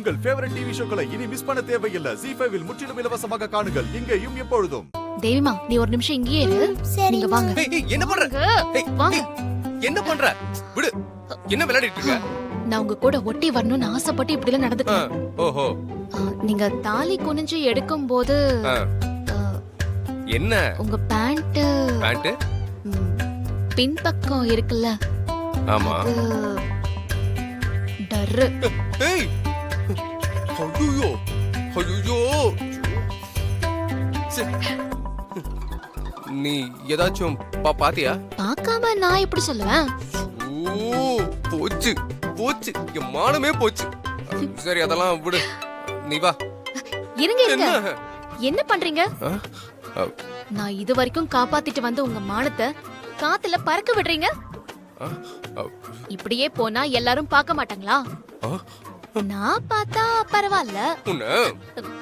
உங்கள் favourite TV ஷோக்களை இனி miss பண்ண தேவையில்லை. ZEE5 இல் முற்றிலும் இலவசமாக காணுங்கள். இங்கேயும் எப்பொழுதும். தேவிமா, நீ ஒரு நிமிஷம் இங்கேயே இரு. நீங்க வாங்க. என்ன பண்ற? வாங்க. என்ன பண்ற? விடு. என்ன விளையாடிட்டு இருக்க? நான் உங்க கூட ஒட்டி வரணும்னு ஆசைப்பட்டு இப்படி எல்லாம் நடந்துட்டேன். ஓஹோ. நீங்க தாலி குனிஞ்சு எடுக்கும் போது என்ன? உங்க பேண்ட் பின்பக்கம் இருக்குல்ல? ஆமா. டர்ரு. ஏய். ஐயோ. ஐயோ. நீ ஏதாச்சும் பாத்தியா? பார்க்காம நான் எப்படி சொல்லுவேன்? போச்சு போச்சு, என் மானமே போச்சு. சரி, அதெல்லாம் விடு, நீ வா. இருங்க இருங்க, என்ன பண்றீங்க? நான் இது வரைக்கும் காப்பாத்திட்டு வந்த உங்க மானத்தை காத்துல பறக்க விடுறீங்க. இப்படியே போனா எல்லாரும் பார்க்க மாட்டாங்களா? நான் பார்த்தா பரவாயில்ல.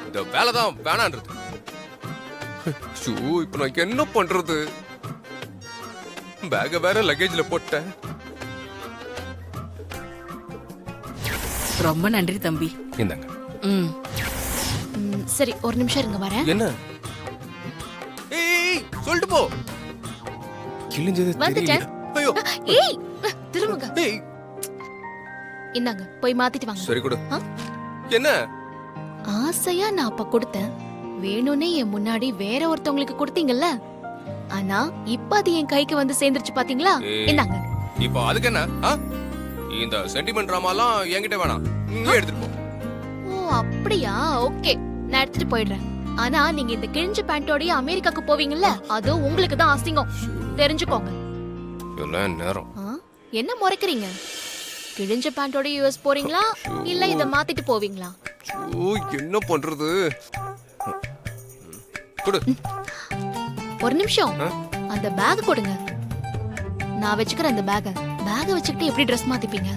இந்த வேலைதான் வேணான்றது. இப்ப நான் என்ன பண்றது? பேக வேற லக்கேஜ்ல போட்டேன். ரொம்ப நன்றி தம்பி. இந்தாங்க. சரி, ஒரு நிமிஷம் இருங்க, வரேன். என்ன? ஏய், சொல்லிட்டு போ. கிழிஞ்சது தெரியல. ஐயோ. ஏய், திரும்புங்க. ஏய், இந்தாங்க, போய் மாத்திட்டு வாங்க. சரி கொடு. என்ன? ஆசையா நான் அப்ப கொடுத்தேன். வேணும்னே என் முன்னாடி வேற ஒருத்தவங்களுக்கு கொடுத்தீங்கல்ல, ஆனா இப்ப அது என் கைக்கு வந்து சேர்ந்துருச்சு பாத்தீங்களா? இந்தாங்க. இப்போ அதுக்கு என்ன? இந்த சென்டிமெண்ட் டிராமாலாம் என்கிட்ட வேணாம், நீ எடுத்துட்டு போ. ஓ அப்படியா? ஓகே, நான் எடுத்துட்டு போயிடுறேன். ஆனா நீங்க இந்த கிழிஞ்ச பேண்டோடய அமெரிக்காக்கு போவீங்கல்ல, அது உங்களுக்கு தான் அசிங்கம், தெரிஞ்சுக்கோங்க. எல்லாம் நேரம். என்ன முறைக்கிறீங்க? கிழிஞ்ச பேண்டோட யுஎஸ் போறீங்களா இல்ல இத மாத்திட்டு போவீங்களா? என்ன பண்றது? கொடு. ஒரு நிமிஷம், அந்த பேக் கொடுங்க. நான் வச்சுக்கிறேன் அந்த பேக. பேக வச்சுக்கிட்டு எப்படி ட்ரெஸ் மாத்திப்பீங்க?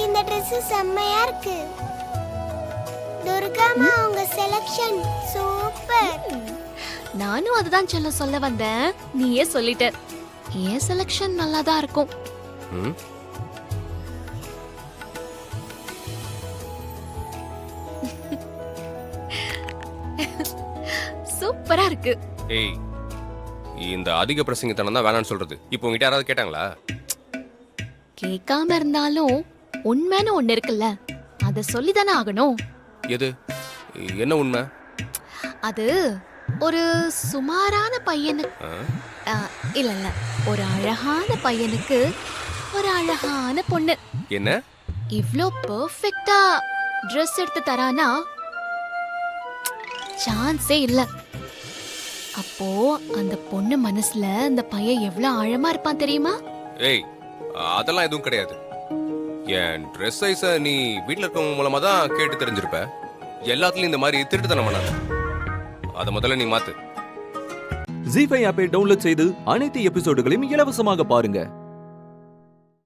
இந்த Dress செம்மையா இருக்கு. துர்காமா, உங்க செலக்ஷன் சூப்பர். நானும் அதுதான் சொல்ல வந்தேன், நீயே சொல்லிட்ட. ஏன் செலக்ஷன் நல்லா தான் இருக்கும். சூப்பரா இருக்கு. ஏய், இந்த அதிக பிரசங்கத்தனம் தான் வேணான்னு சொல்றது. இப்போ உங்ககிட்ட யாராவது கேட்டாங்களா? கேட்காம இருந்தாலும் உண்மைன்னு ஒண்ணு இருக்குல்ல, அத சொல்லிதானே ஆகணும். எது? என்ன உண்மை? அது ஒரு சுமாரான பையனுக்கு இல்ல இல்ல, ஒரு அழகான பையனுக்கு ஒரு அழகான பொண்ணு என்ன இவ்ளோ பெர்ஃபெக்ட்டா ட்ரெஸ் எடுத்து தரானா சான்ஸே இல்ல. அப்போ அந்த பொண்ணு மனசுல அந்த பையன் எவ்வளவு ஆழமா இருப்பான் தெரியுமா? ஏய், அதெல்லாம் எதுவும் கிடையாது. என் ட்ரெஸ் சைஸ நீ வீட்டுல இருக்கவங்க மூலமா தான் கேட்டு தெரிஞ்சிருப்ப. எல்லாத்துலயும் இந்த மாதிரி திருட்டுத்தனம் பண்ணாத. அத முதல்ல நீ மாத்து. ZEE5 ஆப்பை டவுன்லோட் செய்து அனைத்து எபிசோடுகளையும் இலவசமாக பாருங்க.